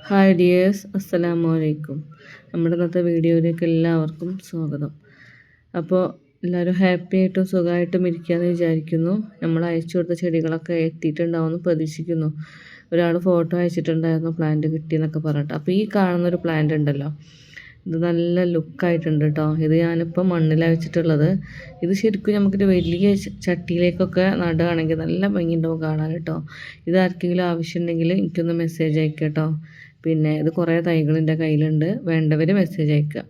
Hi dears, അസ്സലാമു അലൈക്കും. നമ്മുടെ ഇന്നത്തെ വീഡിയോയിലേക്ക് എല്ലാവർക്കും സ്വാഗതം. അപ്പോൾ എല്ലാവരും ഹാപ്പി ആയിട്ടും സുഖമായിട്ടും ഇരിക്കുകയെന്ന് വിചാരിക്കുന്നു. നമ്മൾ അയച്ചു കൊടുത്ത ചെടികളൊക്കെ എത്തിയിട്ടുണ്ടാവുമെന്ന് പ്രതീക്ഷിക്കുന്നു. ഒരാൾ ഫോട്ടോ അയച്ചിട്ടുണ്ടായിരുന്നു പ്ലാന്റ് കിട്ടിയെന്നൊക്കെ പറഞ്ഞിട്ട്. അപ്പോൾ ഈ കാണുന്നൊരു പ്ലാന്റ് ഉണ്ടല്ലോ, ഇത് നല്ല ലുക്കായിട്ടുണ്ട് കേട്ടോ. ഇത് ഞാനിപ്പോൾ മണ്ണിലാണ് വെച്ചിട്ടുള്ളത്. ഇത് ശരിക്കും നമുക്കൊരു വലിയ ചട്ടിയിലേക്കൊക്കെ നടുകയാണെങ്കിൽ നല്ല ഭംഗിയുണ്ടാവും കാണാൻ കേട്ടോ. ഇത് ആർക്കെങ്കിലും ആവശ്യമുണ്ടെങ്കിൽ എനിക്കൊന്ന് മെസ്സേജ് അയക്കുക കേട്ടോ. പിന്നെ ഇത് കുറേ തൈകൾ എൻ്റെ കയ്യിലുണ്ട്, വേണ്ടവർ മെസ്സേജ് അയക്കുക.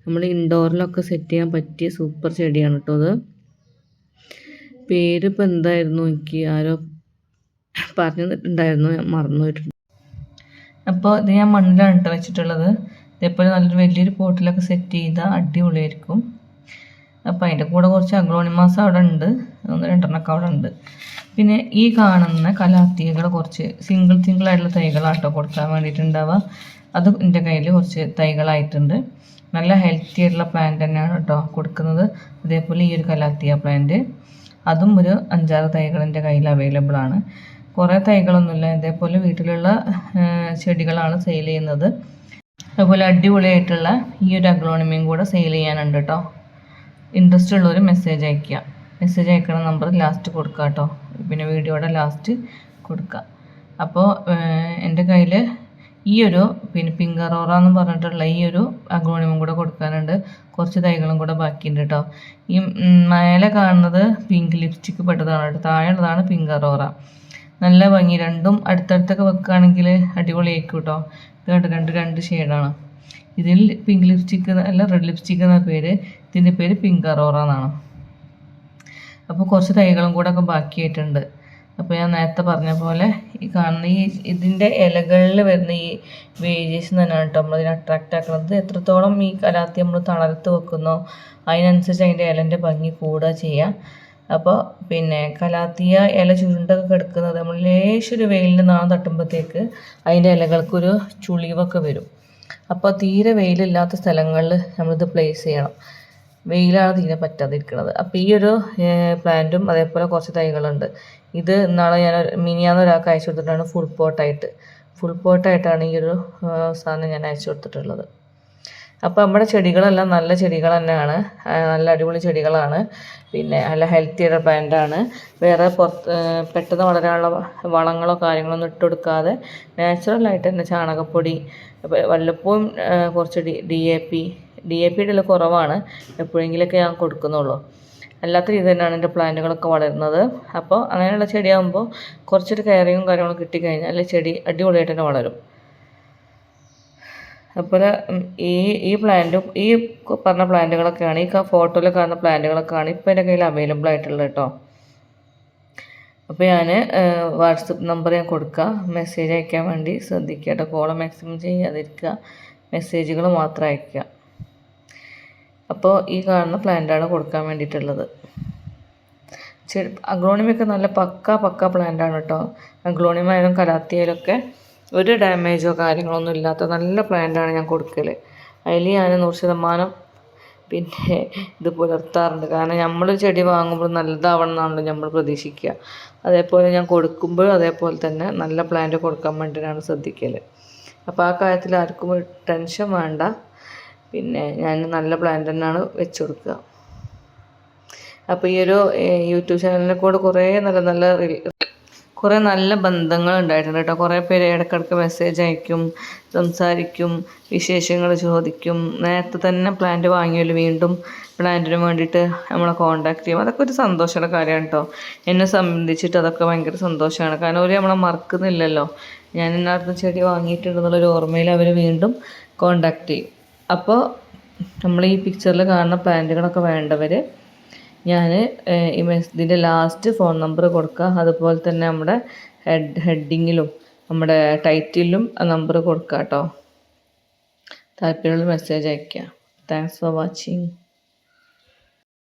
നമ്മൾ ഇൻഡോറിലൊക്കെ സെറ്റ് ചെയ്യാൻ പറ്റിയ സൂപ്പർ ചെടിയാണ് കേട്ടോ അത്. പേരിപ്പോൾ എന്തായിരുന്നു, എനിക്ക് ആരോ പറഞ്ഞു തന്നിട്ടുണ്ടായിരുന്നു, ഞാൻ മറന്നു പോയിട്ടുണ്ട്. അപ്പോൾ ഇത് ഞാൻ മണ്ണിലാണ് കേട്ടോ വെച്ചിട്ടുള്ളത്. ഇതേപോലെ നല്ലൊരു വലിയൊരു പോട്ടിലൊക്കെ സെറ്റ് ചെയ്താൽ അടിപൊളിയായിരിക്കും. അപ്പോൾ അതിൻ്റെ കൂടെ കുറച്ച് അഗ്ലോണിമാസ് അവിടെ ഉണ്ട്, 1-2 അവിടെ ഉണ്ട്. പിന്നെ ഈ കാണുന്ന കലാത്തികൾ കുറച്ച് സിംഗിളായിട്ടുള്ള തൈകളാട്ടോ കൊടുക്കാൻ വേണ്ടിയിട്ടുണ്ടാവുക. അത് എൻ്റെ കയ്യിൽ കുറച്ച് തൈകളായിട്ടുണ്ട്. നല്ല ഹെൽത്തി ആയിട്ടുള്ള പ്ലാന്റ് തന്നെയാണ് കേട്ടോ കൊടുക്കുന്നത്. അതേപോലെ ഈ ഒരു കലാത്തിയ പ്ലാന്റ്, അതും ഒരു 5-6 തൈകൾ എൻ്റെ കയ്യിൽ അവൈലബിൾ ആണ്. കുറേ തൈകളൊന്നുമില്ല, ഇതേപോലെ വീട്ടിലുള്ള ചെടികളാണ് സെയിൽ ചെയ്യുന്നത്. അതുപോലെ അടിപൊളിയായിട്ടുള്ള ഈ ഒരു അഗ്ലോണിമയും കൂടെ സെയിൽ ചെയ്യാനുണ്ട് കേട്ടോ. ഇൻട്രസ്റ്റ് ഉള്ളവർ മെസ്സേജ് അയയ്ക്കുക. മെസ്സേജ് അയക്കണ നമ്പർ ലാസ്റ്റ് കൊടുക്കുക കേട്ടോ, പിന്നെ വീഡിയോയുടെ ലാസ്റ്റ് കൊടുക്കുക. അപ്പോൾ എൻ്റെ കയ്യിൽ ഈ ഒരു പിന്നെ പിങ്കറോറ എന്ന് പറഞ്ഞിട്ടുള്ള ഈ ഒരു അഗ്ലോണിമം കൂടെ കൊടുക്കാനുണ്ട്. കുറച്ച് തൈകളും കൂടെ ബാക്കിയുണ്ട് കേട്ടോ. ഈ മേലെ കാണുന്നത് പിങ്ക് ലിപ്സ്റ്റിക്ക് പെട്ടതാണ് കേട്ടോ, താഴെയുള്ളതാണ് പിങ്കറോറ. നല്ല ഭംഗി, രണ്ടും അടുത്തടുത്തൊക്കെ വെക്കുകയാണെങ്കിൽ അടിപൊളിയായിരിക്കും കേട്ടോ. ഇത് കണ്ട് രണ്ട് ഷെയ്ഡാണ്. ഇതിൽ പിങ്ക് ലിപ്സ്റ്റിക്ക് അല്ല, റെഡ് ലിപ്സ്റ്റിക്ക് എന്ന പേര്, ഇതിൻ്റെ പേര് പിങ്കറോറ എന്നാണ്. അപ്പോൾ കുറച്ച് തൈകളും കൂടെ ഒക്കെ ബാക്കിയായിട്ടുണ്ട്. അപ്പോൾ ഞാൻ നേരത്തെ പറഞ്ഞ പോലെ ഈ കാണുന്ന ഇതിൻ്റെ ഇലകളിൽ വരുന്ന ഈ വേരിയേഷൻ തന്നെയാണ് കേട്ടോ നമ്മളതിനെ അട്രാക്റ്റ് ആക്കുന്നത്. എത്രത്തോളം ഈ കലാത്തി നമ്മൾ തളർത്ത് വെക്കുന്നോ അതിനനുസരിച്ച് അതിൻ്റെ ഇലൻ്റെ ഭംഗി കൂടുക ചെയ്യുക. അപ്പോൾ പിന്നെ കലാത്തിയ ഇല ചുരുണ്ടൊക്കെ കിടക്കുന്നത് നമ്മൾ ലേശൊരു വെയിലിൻ്റെ നാളം തട്ടുമ്പോഴത്തേക്ക് അതിൻ്റെ ഇലകൾക്കൊരു ചുളിവൊക്കെ വരും. അപ്പോൾ തീരെ വെയിലില്ലാത്ത സ്ഥലങ്ങളിൽ നമ്മളിത് പ്ലേസ് ചെയ്യണം. വെയിലാണ് തീരെ പറ്റാതിരിക്കുന്നത്. അപ്പോൾ ഈ ഒരു പ്ലാന്റും അതേപോലെ കുറച്ച് തൈകളുണ്ട്. ഇത് ഇന്നാളെ ഞാൻ മിനിയാന്ന് ഒരാൾക്ക് അയച്ചു കൊടുത്തിട്ടാണ് ഫുൾ പോട്ടായിട്ടാണ് ഈ ഒരു സാധനം ഞാൻ അയച്ചു കൊടുത്തിട്ടുള്ളത്. അപ്പോൾ നമ്മുടെ ചെടികളെല്ലാം നല്ല ചെടികൾ തന്നെയാണ്, നല്ല അടിപൊളി ചെടികളാണ്. പിന്നെ നല്ല ഹെൽത്തി ആയിട്ടുള്ള പ്ലാന്റാണ്. വേറെ പെട്ടെന്ന് വളരാനുള്ള വളങ്ങളോ കാര്യങ്ങളൊന്നും ഇട്ട് കൊടുക്കാതെ നാച്ചുറലായിട്ട് തന്നെ ചാണകപ്പൊടി, വല്ലപ്പോഴും കുറച്ച് DAP ഇടൽ കുറവാണ്, എപ്പോഴെങ്കിലൊക്കെ ഞാൻ കൊടുക്കുന്നുള്ളൂ. അല്ലാത്ത രീതി തന്നെയാണ് എൻ്റെ പ്ലാന്റുകളൊക്കെ വളരുന്നത്. അപ്പോൾ അങ്ങനെയുള്ള ചെടിയാകുമ്പോൾ കുറച്ചൊരു കെയറിങ്ങും കാര്യങ്ങളും കിട്ടിക്കഴിഞ്ഞാൽ ചെടി അടിപൊളിയായിട്ട് തന്നെ വളരും. അപ്പോൾ ഈ പ്ലാന്റും ഈ പറഞ്ഞ പ്ലാന്റുകളൊക്കെയാണ്, ഈ ഫോട്ടോയിൽ കാണുന്ന പ്ലാന്റുകളൊക്കെയാണ് ഇപ്പോൾ എൻ്റെ കയ്യിൽ അവൈലബിൾ ആയിട്ടുള്ളത് കേട്ടോ. അപ്പോൾ ഞാൻ വാട്സപ്പ് നമ്പർ ഞാൻ കൊടുക്കുക, മെസ്സേജ് അയക്കാൻ വേണ്ടി ശ്രദ്ധിക്കുക കേട്ടോ. കോൾ മാക്സിമം ചെയ്യാതിരിക്കുക, മെസ്സേജുകൾ മാത്രം അയക്കുക. അപ്പോൾ ഈ കാണുന്ന പ്ലാന്റാണ് കൊടുക്കാൻ വേണ്ടിയിട്ടുള്ളത്. അഗ്ലോണിമയൊക്കെ നല്ല പക്ക പ്ലാന്റാണ് കേട്ടോ. അഗ്ലോണിമായാലും കലാത്തിയായാലൊക്കെ ഒരു ഡാമേജോ കാര്യങ്ങളൊന്നും ഇല്ലാത്ത നല്ല പ്ലാന്റാണ് ഞാൻ കൊടുക്കൽ. അതിൽ ഞാൻ 100% പിന്നെ ഇത് പുലർത്താറുണ്ട്. കാരണം നമ്മൾ ചെടി വാങ്ങുമ്പോൾ നല്ലതാവണം എന്നാണല്ലോ നമ്മൾ പ്രതീക്ഷിക്കുക. അതേപോലെ ഞാൻ കൊടുക്കുമ്പോൾ അതേപോലെ തന്നെ നല്ല പ്ലാന്റ് കൊടുക്കാൻ വേണ്ടിയിട്ടാണ് ശ്രദ്ധിക്കൽ. അപ്പോൾ ആ കാര്യത്തിൽ ആർക്കും ടെൻഷൻ വേണ്ട. പിന്നെ ഞാൻ നല്ല പ്ലാന്റ് തന്നെയാണ് വെച്ച് കൊടുക്കുക. അപ്പോൾ ഈ ഒരു യൂട്യൂബ് ചാനലിനെ കൂടെ കുറേ നല്ല ബന്ധങ്ങൾ ഉണ്ടായിട്ടുണ്ട് കേട്ടോ. കുറേ പേര് ഇടയ്ക്കിടയ്ക്ക് മെസ്സേജ് അയക്കും, സംസാരിക്കും, വിശേഷങ്ങൾ ചോദിക്കും. നേരത്തെ തന്നെ പ്ലാന്റ് വാങ്ങിയാലും വീണ്ടും പ്ലാന്റിന് വേണ്ടിയിട്ട് നമ്മളെ കോൺടാക്ട് ചെയ്യും. അതൊക്കെ ഒരു സന്തോഷമുള്ള കാര്യമാണ് കേട്ടോ. എന്നെ സംബന്ധിച്ചിട്ട് അതൊക്കെ ഭയങ്കര സന്തോഷമാണ്. കാരണം അവർ നമ്മളെ മറക്കുന്നില്ലല്ലോ. ഞാൻ ഇന്നടുത്ത് ചെടി വാങ്ങിയിട്ടുണ്ടെന്നുള്ളൊരു ഓർമ്മയിൽ അവർ വീണ്ടും കോൺടാക്ട് ചെയ്യും. അപ്പോൾ നമ്മൾ ഈ പിക്ചറിൽ കാണുന്ന പ്ലാന്റുകളൊക്കെ വേണ്ടവർ ഞാൻ ഇതിൻ്റെ ലാസ്റ്റ് ഫോൺ നമ്പർ കൊടുക്കുക. അതുപോലെ തന്നെ നമ്മുടെ ഹെഡിങ്ങിലും നമ്മുടെ ടൈറ്റിലും ആ നമ്പർ കൊടുക്കുക കേട്ടോ. താല്പര്യമുള്ള മെസ്സേജ് അയയ്ക്കുക. Thanks for watching.